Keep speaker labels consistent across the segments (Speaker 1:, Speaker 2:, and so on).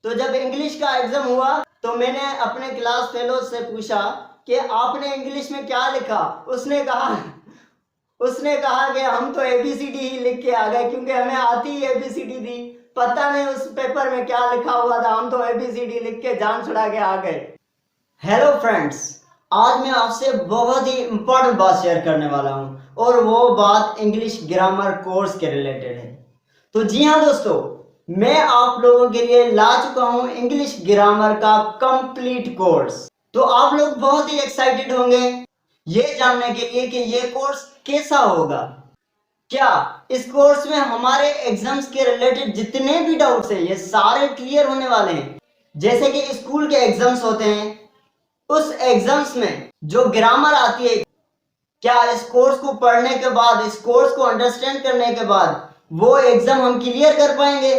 Speaker 1: तो जब इंग्लिश का एग्जाम हुआ तो मैंने अपने क्लास फेलो से पूछा कि आपने इंग्लिश में क्या लिखा। उसने कहा कि हम तो एबीसीडी ही लिख के आ गए, क्योंकि हमें आती ही एबीसीडी थी। पता नहीं उस पेपर में क्या लिखा हुआ था, हम तो एबीसीडी लिख के जान छुड़ा के आ गए। हेलो फ्रेंड्स, आज मैं आपसे बहुत ही इंपॉर्टेंट बात शेयर करने वाला हूं, और वो बात इंग्लिश ग्रामर कोर्स के रिलेटेड है। तो जी हाँ दोस्तों, मैं आप लोगों के लिए ला चुका हूं इंग्लिश ग्रामर का कंप्लीट कोर्स। तो आप लोग बहुत ही एक्साइटेड होंगे ये जानने के लिए कि ये कोर्स कैसा होगा। क्या इस कोर्स में हमारे एग्जाम्स के रिलेटेड जितने भी डाउट्स हैं ये सारे क्लियर होने वाले हैं। जैसे कि स्कूल के एग्जाम्स होते हैं, उस एग्जाम्स में जो ग्रामर आती है, क्या इस कोर्स को पढ़ने के बाद, इस कोर्स को अंडरस्टैंड करने के बाद वो एग्जाम हम क्लियर कर पाएंगे,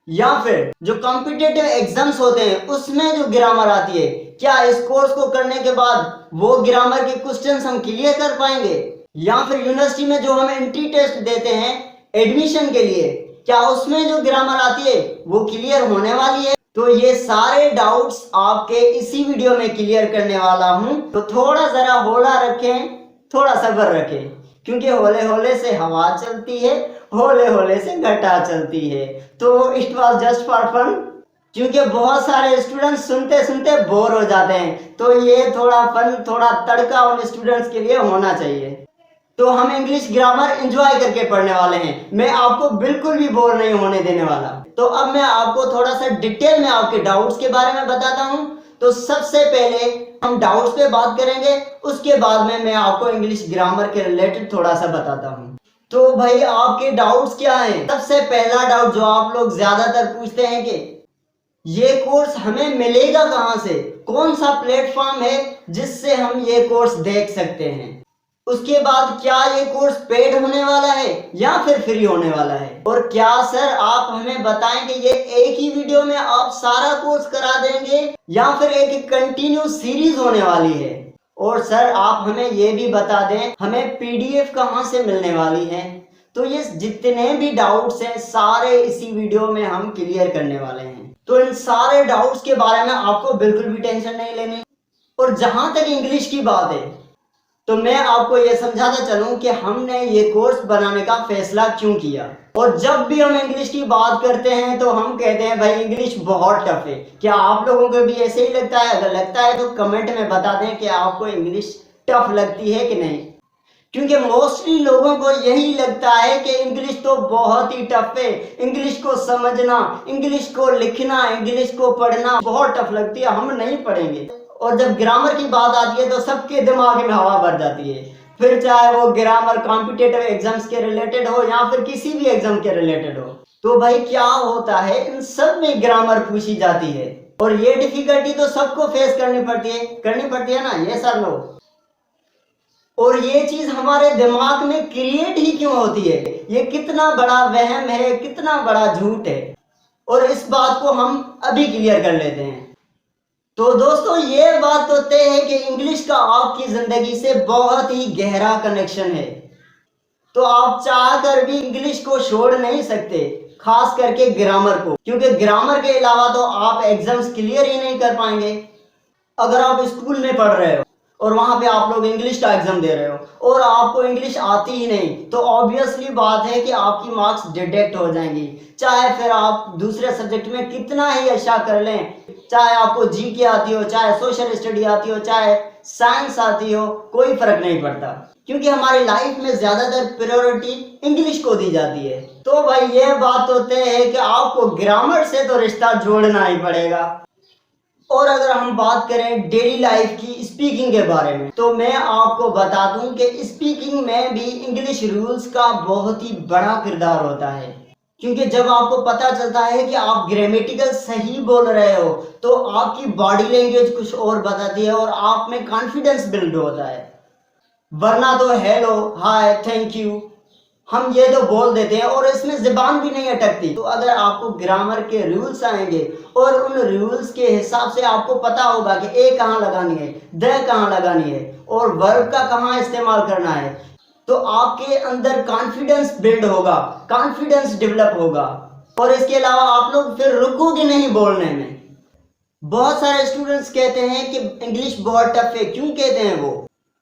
Speaker 1: या फिर जो कॉम्पिटिटिव एग्जाम्स होते हैं उसमें जो ग्रामर आती है, क्या इस कोर्स को करने के बाद वो ग्रामर के क्वेश्चंस हम क्लियर कर पाएंगे, या फिर यूनिवर्सिटी में जो हम एंट्री टेस्ट देते हैं एडमिशन के लिए, क्या उसमें जो ग्रामर आती है वो क्लियर होने वाली है। तो ये सारे डाउट्स आपके इसी वीडियो में क्लियर करने वाला हूं। तो थोड़ा जरा हौला रखें, थोड़ा सब्र रखें, क्योंकि होले होले से हवा चलती है, होले होले से घटा चलती है। तो it was just for fun, क्योंकि बहुत सारे स्टूडेंट्स सुनते सुनते बोर हो जाते हैं, तो ये थोड़ा फन, थोड़ा तड़का उन स्टूडेंट्स के लिए होना चाहिए। तो हम इंग्लिश ग्रामर एंजॉय करके पढ़ने वाले हैं, मैं आपको बिल्कुल भी बोर नहीं होने देने वाला। तो अब मैं आपको थोड़ा सा डिटेल में आपके डाउट्स के बारे में बताता हूं। तो सबसे पहले हम डाउट्स पे बात करेंगे, उसके बाद में मैं आपको इंग्लिश ग्रामर के रिलेटेड थोड़ा सा बताता हूं। तो भाई आपके डाउट्स क्या हैं? सबसे पहला डाउट जो आप लोग ज्यादातर पूछते हैं कि ये कोर्स हमें मिलेगा कहां से, कौन सा प्लेटफॉर्म है जिससे हम ये कोर्स देख सकते हैं। उसके बाद क्या ये कोर्स पेड होने वाला है या फिर फ्री होने वाला है, और क्या सर आप हमें बताएं कि ये एक ही वीडियो में आप सारा कोर्स करा देंगे या फिर एक कंटिन्यू सीरीज होने वाली है। और सर आप हमें ये भी बता दें हमें पीडीएफ कहां से मिलने वाली है। तो ये जितने भी डाउट्स हैं सारे इसी वीडियो में हम क्लियर करने वाले हैं। तो इन सारे डाउट्स के बारे में आपको बिल्कुल भी टेंशन नहीं लेनी। और जहां तक इंग्लिश की बात है, तो मैं आपको यह समझाता चलूं कि हमने ये कोर्स बनाने का फैसला क्यों किया। और जब भी हम इंग्लिश की बात करते हैं तो हम कहते हैं भाई इंग्लिश बहुत टफ है। क्या आप लोगों को भी ऐसे ही लगता है? अगर लगता है तो कमेंट में बता दें कि आपको इंग्लिश टफ लगती है कि नहीं, क्योंकि मोस्टली लोगों को यही लगता है कि इंग्लिश तो बहुत ही टफ है, इंग्लिश को समझना, इंग्लिश को लिखना, इंग्लिश को पढ़ना बहुत टफ लगती है, हम नहीं पढ़ेंगे। और जब ग्रामर की बात आती है तो सबके दिमाग में हवा भर जाती है, फिर चाहे वो ग्रामर कॉम्पिटिटिव एग्जाम्स के रिलेटेड हो या फिर किसी भी एग्जाम के रिलेटेड हो। तो भाई क्या होता है, इन सब में ग्रामर पूछी जाती है, और ये डिफिकल्टी तो सबको फेस करनी पड़ती है ना, ये सर लो। और ये चीज हमारे दिमाग में क्रिएट ही क्यों होती है, ये कितना बड़ा वहम है, कितना बड़ा झूठ है, और इस बात को हम अभी क्लियर कर लेते हैं। तो दोस्तों ये बात तो तय है कि इंग्लिश का आपकी जिंदगी से बहुत ही गहरा कनेक्शन है। तो आप चाहकर भी इंग्लिश को छोड़ नहीं सकते, खास करके ग्रामर को, क्योंकि ग्रामर के अलावा तो आप एग्जाम्स क्लियर ही नहीं कर पाएंगे। अगर आप स्कूल में पढ़ रहे हो और वहां पे आप लोग इंग्लिश का एग्जाम दे रहे हो और आपको इंग्लिश आती ही नहीं, तो ऑब्वियसली बात है कि आपकी मार्क्स डिडक्ट हो जाएंगी। चाहे फिर आप दूसरे सब्जेक्ट में कितना ही अच्छा कर लें, चाहे आपको जीके आती हो, चाहे सोशल स्टडी आती हो, चाहे साइंस आती हो, कोई फर्क नहीं पड़ता, क्योंकि हमारी लाइफ में ज्यादातर प्रायोरिटी इंग्लिश को दी जाती है। तो भाई ये बात तो तय है कि आपको ग्रामर से तो रिश्ता जोड़ना ही पड़ेगा। और अगर हम बात करें डेली लाइफ की स्पीकिंग के बारे में, तो मैं आपको बता दूं कि स्पीकिंग में भी इंग्लिश रूल्स का बहुत ही बड़ा किरदार होता है, क्योंकि जब आपको पता चलता है कि आप ग्रामेटिकल सही बोल रहे हो तो आपकी बॉडी लैंग्वेज कुछ और बताती है और आप में कॉन्फिडेंस बिल्ड होता है। वरना तो हेलो, हाय, थैंक यू हम ये तो बोल देते हैं और इसमें ज़बान भी नहीं अटकती। तो अगर आपको ग्रामर के रूल्स आएंगे और उन रूल्स के हिसाब से आपको पता होगा कि ए कहाँ लगानी है, द कहाँ लगानी है और वर्ब का कहाँ इस्तेमाल करना है, तो आपके अंदर कॉन्फिडेंस बिल्ड होगा, कॉन्फिडेंस डेवलप होगा। और इसके अलावा आप लोग फिर रुकोगे नहीं बोलने में। बहुत सारे स्टूडेंट्स कहते हैं कि इंग्लिश बहुत टफ है। क्यों कहते हैं वो?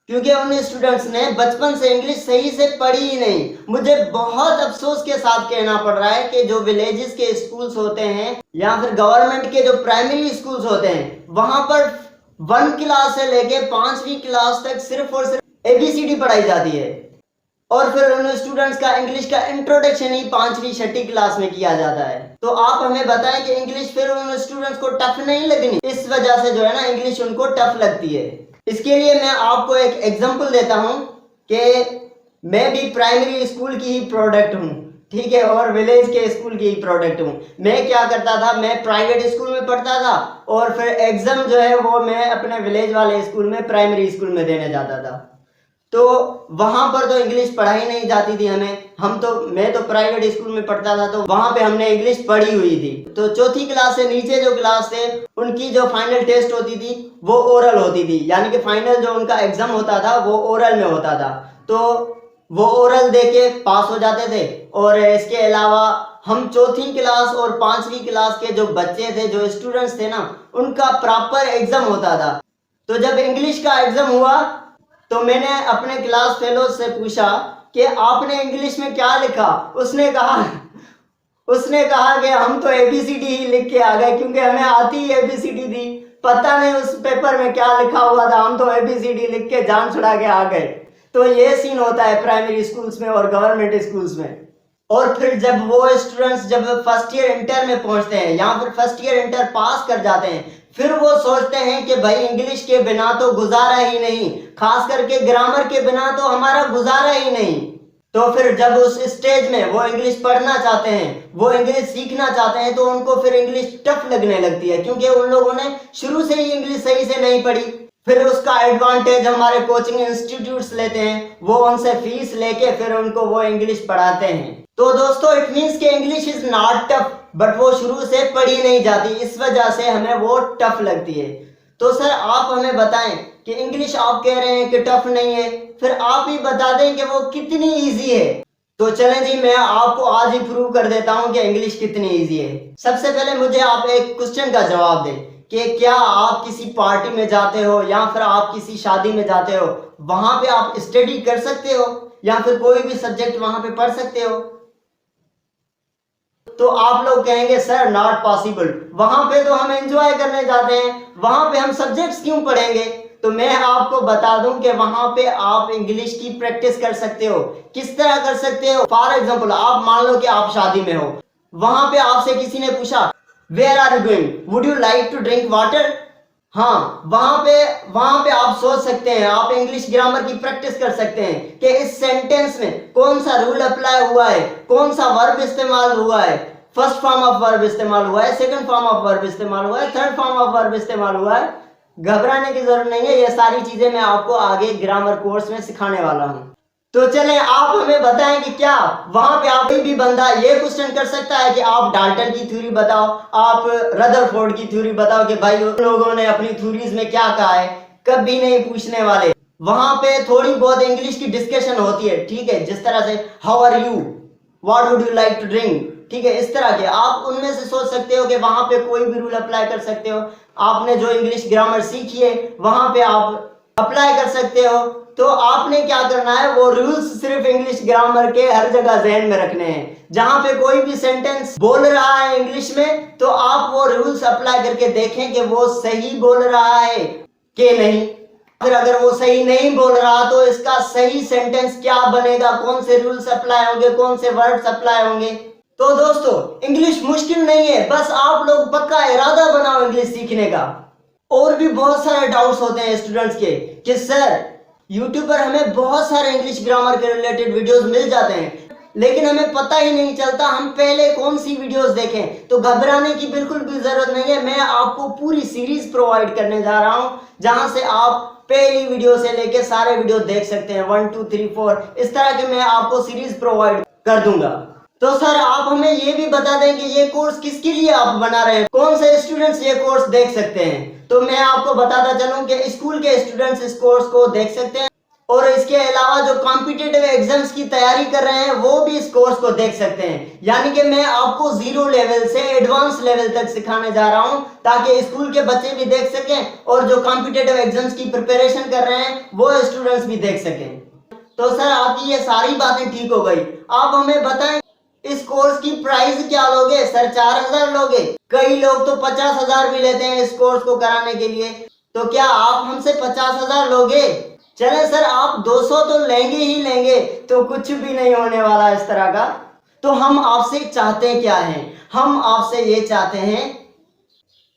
Speaker 1: क्योंकि उन स्टूडेंट्स ने बचपन से इंग्लिश सही से पढ़ी ही नहीं। मुझे बहुत अफसोस के साथ कहना पड़ रहा है कि जो विलेजेस के स्कूल्स होते हैं या फिर गवर्नमेंट के जो प्राइमरी स्कूल्स होते हैं, वहां पर 1 क्लास से लेके 5वीं क्लास तक सिर्फ और सिर्फ एबीसीडी पढ़ाई जाती है और फिर उन स्टूडेंट्स का इंग्लिश का इंट्रोडक्शन ही 5वीं 6ठी क्लास में किया जाता है। तो आप हमें बताएं कि इंग्लिश फिर उन स्टूडेंट्स को टफ नहीं लगनी? इस वजह से जो है ना, इंग्लिश उनको टफ लगती है। इसके लिए मैं आपको एक एग्जांपल देता हूं कि मैं भी प्राइमरी स्कूल की ही प्रोडक्ट हूं, ठीक है, और विलेज के स्कूल की ही प्रोडक्ट हूं। मैं क्या करता था, मैं प्राइवेट स्कूल में पढ़ता था और फिर एग्जाम जो है वो मैं अपने विलेज वाले स्कूल में, प्राइमरी स्कूल में देने जाता था। तो वहां पर तो इंग्लिश पढ़ाई नहीं जाती थी हमें। मैं तो प्राइवेट स्कूल में पढ़ता था, तो वहां पे हमने इंग्लिश पढ़ी हुई थी। तो चौथी क्लास से नीचे जो क्लास थे, उनकी जो फाइनल टेस्ट होती थी वो ओरल होती थी, यानी कि फाइनल जो उनका एग्जाम होता था वो ओरल में होता था। तो वो ओरल दे के पास हो जाते थे। और इसके अलावा हम चौथी क्लास और 5वीं क्लास के जो बच्चे थे, जो स्टूडेंट्स थे ना, उनका प्रॉपर एग्जाम होता था। तो जब इंग्लिश का एग्जाम हुआ तो मैंने अपने क्लास फेलो से पूछा कि आपने इंग्लिश में क्या लिखा? उसने कहा कि हम तो एबीसीडी ही लिख के आ गए, क्योंकि हमें आती ही एबीसीडी थी। पता नहीं उस पेपर में क्या लिखा हुआ था, हम तो एबीसीडी लिख के जान छुड़ा के आ गए। तो ये सीन होता है प्राइमरी स्कूल्स में और गवर्नमेंट स्कूल्स में। और फिर जब वो स्टूडेंट्स जब फर्स्ट ईयर इंटर में पहुंचते हैं या फिर फर्स्ट ईयर इंटर पास कर जाते हैं, फिर वो सोचते हैं कि भाई इंग्लिश के बिना तो गुजारा ही नहीं, खास करके ग्रामर के बिना तो हमारा गुजारा ही नहीं। तो फिर जब उस स्टेज में वो इंग्लिश पढ़ना चाहते हैं, वो इंग्लिश सीखना चाहते हैं, तो उनको फिर इंग्लिश टफ लगने लगती है, क्योंकि उन लोगों ने शुरू से ही इंग्लिश सही से नहीं पढ़ी। फिर उसका एडवांटेज हमारे कोचिंग इंस्टीट्यूट्स लेते हैं, वो उनसे फीस लेके फिर उनको वो इंग्लिश पढ़ाते हैं। तो दोस्तों, इट मीन्स कि English is not tough, but वो शुरू से पढ़ी नहीं जाती, इस वजह से हमें वो टफ लगती है। तो सर आप हमें बताएं कि इंग्लिश आप कह रहे हैं कि टफ नहीं है, फिर आप ही बता दें कि वो कितनी इजी है। तो चलें जी, मैं आपको आज ही प्रूव कर देता हूं कि इंग्लिश कितनी इजी है। सबसे पहले मुझे आप एक क्वेश्चन का जवाब दें कि क्या आप किसी पार्टी में जाते हो या फिर आप किसी शादी में जाते हो, वहां पे आप स्टडी कर सकते हो या फिर कोई भी सब्जेक्ट वहां पे पढ़ सकते हो? तो आप लोग कहेंगे सर नॉट पॉसिबल, वहां पे तो हम एंजॉय करने जाते हैं, वहां पे हम सब्जेक्ट्स क्यों पढ़ेंगे? तो मैं आपको बता दूं कि वहां पे आप इंग्लिश की प्रैक्टिस कर सकते हो। किस तरह कर सकते हो? फॉर एग्जांपल, आप मान लो कि आप शादी में हो, वहां पे आपसे किसी ने पूछा where are you going, would you like to drink water? हाँ, वहां पे आप सोच सकते हैं, आप इंग्लिश ग्रामर की प्रैक्टिस कर सकते हैं कि इस सेंटेंस में कौन सा रूल अप्लाई हुआ है, कौन सा वर्ब इस्तेमाल हुआ है, फर्स्ट फॉर्म ऑफ वर्ब इस्तेमाल हुआ है, सेकंड फॉर्म ऑफ वर्ब इस्तेमाल हुआ है, थर्ड फॉर्म ऑफ वर्ब इस्तेमाल हुआ है। घबराने की जरूरत नहीं है, ये सारी चीजें मैं आपको आगे ग्रामर कोर्स में सिखाने वाला हूँ। तो चलें, आप हमें बताएं कि क्या वहां पे आप कोई भी बंदा ये क्वेश्चन कर सकता है कि आप डाल्टन की थ्योरी बताओ, आप रदरफोर्ड की थ्योरी बताओ कि भाई उन लोगों ने अपनी थ्योरीज में क्या कहा है? कभी नहीं पूछने वाले। वहां पे थोड़ी बहुत इंग्लिश की डिस्कशन होती है, ठीक है, जिस तरह से how are you, what would you like to drink, ठीक है, इस तरह के आप उनमें से सोच सकते हो कि वहां पे कोई भी रूल अप्लाई कर सकते हो। आपने जो इंग्लिश ग्रामर सीखी है वहां पे आप अप्लाई कर सकते हो। तो आपने क्या करना है, वो रूल्स सिर्फ इंग्लिश ग्रामर के हर जगह जहन में रखने हैं। जहां पे कोई भी सेंटेंस बोल रहा है इंग्लिश में, तो आप वो रूल्स अप्लाई करके देखें कि वो सही बोल रहा है कि नहीं। फिर अगर वो सही नहीं बोल रहा तो इसका सही सेंटेंस क्या बनेगा, कौन से रूल्स अप्लाई होंगे, कौन से वर्ड्स अप्लाई होंगे। तो दोस्तों, इंग्लिश मुश्किल नहीं है, बस आप लोग पक्का इरादा बनाओ इंग्लिश सीखने का। और भी बहुत सारे डाउट्स होते हैं स्टूडेंट्स के कि सर यूट्यूब पर हमें बहुत सारे इंग्लिश ग्रामर के रिलेटेड वीडियोस मिल जाते हैं, लेकिन हमें पता ही नहीं चलता हम पहले कौन सी वीडियोस देखें। तो घबराने की बिल्कुल भी जरूरत नहीं है, मैं आपको पूरी सीरीज प्रोवाइड करने जा रहा हूं, जहां से आप पहली वीडियो से लेके सारे वीडियो देख सकते हैं, 1 2 3 4 इस तरह के मैं आपको सीरीज प्रोवाइड कर दूंगा। तो सर आप हमें ये भी बता दें कि ये कोर्स किसके लिए आप बना रहे हैं, कौन से स्टूडेंट्स ये कोर्स देख सकते हैं? तो मैं आपको बताता चलूं कि स्कूल के स्टूडेंट्स इस कोर्स को देख सकते हैं और इसके अलावा जो कॉम्पिटिटिव एग्जाम्स की तैयारी कर रहे हैं वो भी इस कोर्स को देख सकते हैं। यानी कि मैं आपको जीरो लेवल से एडवांस लेवल तक सिखाने जा रहा हूं ताकि स्कूल के बच्चे भी देख सकें और जो कॉम्पिटिटिव एग्जाम्स की प्रिपरेशन कर रहे हैं वो स्टूडेंट्स भी देख सकें। तो सर आपकी ये सारी बातें ठीक हो गई, आप हमें बताएं इस कोर्स की प्राइस क्या लोगे? सर 4000 लोगे, कई लोग तो 50,000 भी लेते हैं इस कोर्स को कराने के लिए, तो क्या आप हमसे 50,000 लोगे? चले सर आप 200 तो लेंगे ही लेंगे, तो कुछ भी नहीं होने वाला इस तरह का। तो हम आपसे चाहते क्या हैं? हम आपसे ये चाहते हैं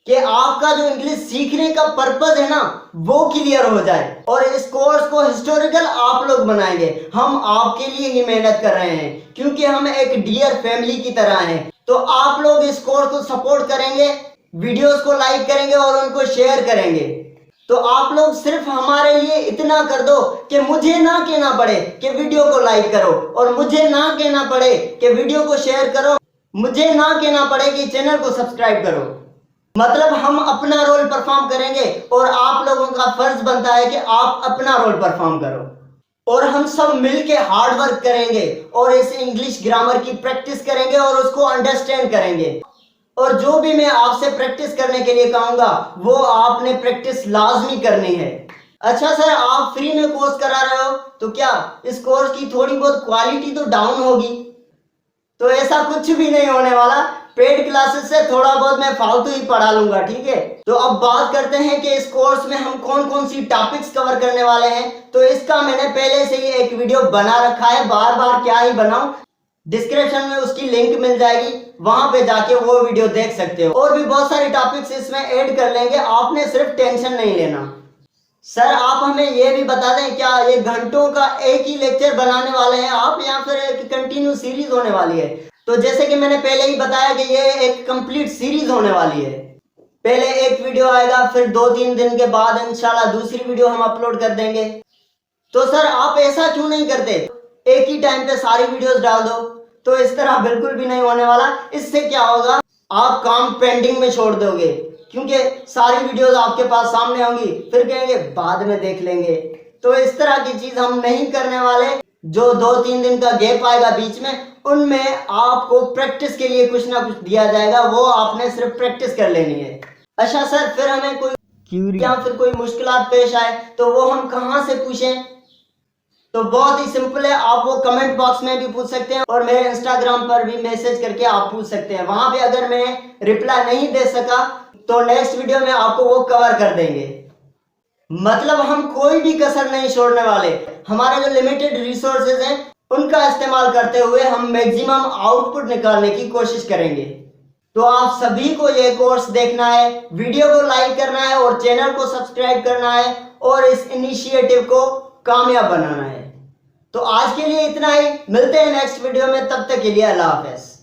Speaker 1: कि आपका जो इंग्लिश सीखने का पर्पस है ना वो क्लियर हो जाए और इस कोर्स को हिस्टोरिकल आप लोग बनाएंगे। हम आपके लिए ही मेहनत कर रहे हैं क्योंकि हम एक डियर फैमिली की तरह हैं। तो आप लोग इस कोर्स को सपोर्ट करेंगे, वीडियोस को लाइक करेंगे और उनको शेयर करेंगे। तो आप लोग सिर्फ हमारे लिए इतना कर दो कि मुझे ना कहना पड़े कि वीडियो को लाइक करो और मुझे ना कहना पड़े कि वीडियो को शेयर करो, मुझे ना कहना पड़े कि चैनल को सब्सक्राइब करो। मतलब हम अपना रोल परफॉर्म करेंगे और आप लोगों का फर्ज बनता है कि आप अपना रोल परफॉर्म करो और हम सब मिलके हार्ड वर्क करेंगे और इस इंग्लिश ग्रामर की प्रैक्टिस करेंगे और उसको अंडरस्टैंड करेंगे। और जो भी मैं आपसे प्रैक्टिस करने के लिए कहूंगा वो आपने प्रैक्टिस लाजमी करनी है। अच्छा सर आप फ्री में कोर्स करा रहे हो तो क्या इस कोर्स की थोड़ी बहुत क्वालिटी तो डाउन होगी? तो ऐसा कुछ भी नहीं होने वाला, पेड क्लासेस से थोड़ा बहुत मैं फालतू ही पढ़ा लूंगा, ठीक है। तो अब बात करते हैं कि इस कोर्स में हम कौन कौन सी टॉपिक्स कवर करने वाले हैं। तो इसका मैंने पहले से ही एक वीडियो बना रखा है, बार बार क्या ही बनाऊं, डिस्क्रिप्शन में उसकी लिंक मिल जाएगी, वहां पे जाके वो वीडियो देख सकते हो। और भी बहुत सारी टॉपिक्स इसमें ऐड कर लेंगे, आपने सिर्फ टेंशन नहीं लेना। सर आप हमें ये भी बता दें क्या ये घंटों का एक ही लेक्चर बनाने वाले हैं आप या फिर एक कंटिन्यू सीरीज होने वाली है? तो जैसे कि मैंने पहले ही बताया कि ये एक कंप्लीट सीरीज होने वाली है। पहले एक वीडियो आएगा, फिर 2-3 दिन के बाद इंशाल्लाह दूसरी वीडियो हम अपलोड कर देंगे। तो सर आप ऐसा क्यों नहीं करते, एक ही टाइम पे सारी वीडियोस डाल दो? तो इस तरह बिल्कुल भी नहीं होने वाला। इससे क्या होगा, आप काम पेंडिंग में छोड़ दोगे क्योंकि सारी वीडियोस आपके पास सामने होंगी, फिर कहेंगे बाद में देख लेंगे। तो इस तरह की चीज हम नहीं करने वाले। जो 2-3 दिन का गैप आएगा बीच में, उनमें आपको प्रैक्टिस के लिए कुछ ना कुछ दिया जाएगा, वो आपने सिर्फ प्रैक्टिस कर लेनी है। अच्छा सर फिर हमें कोई या फिर कोई मुश्किलात पेश आए तो वो हम कहाँ से पूछें? तो बहुत ही सिंपल है, आप वो कमेंट बॉक्स में भी पूछ सकते हैं और मेरे इंस्टाग्राम पर भी मैसेज करके आप पूछ सकते हैं। वहां पे अगर मैं रिप्लाई नहीं दे सका तो नेक्स्ट वीडियो में आपको वो कवर कर देंगे। मतलब हम कोई भी कसर नहीं छोड़ने वाले। हमारे जो लिमिटेड रिसोर्सेज हैं उनका इस्तेमाल करते हुए हम मैक्सिमम आउटपुट निकालने की कोशिश करेंगे। तो आप सभी को ये कोर्स देखना है, वीडियो को लाइक करना है और चैनल को सब्सक्राइब करना है और इस इनिशिएटिव को कामयाब बनाना है। तो आज के लिए इतना ही, मिलते हैं नेक्स्ट वीडियो में, तब तक के लिए अल्लाह हाफ़िज़।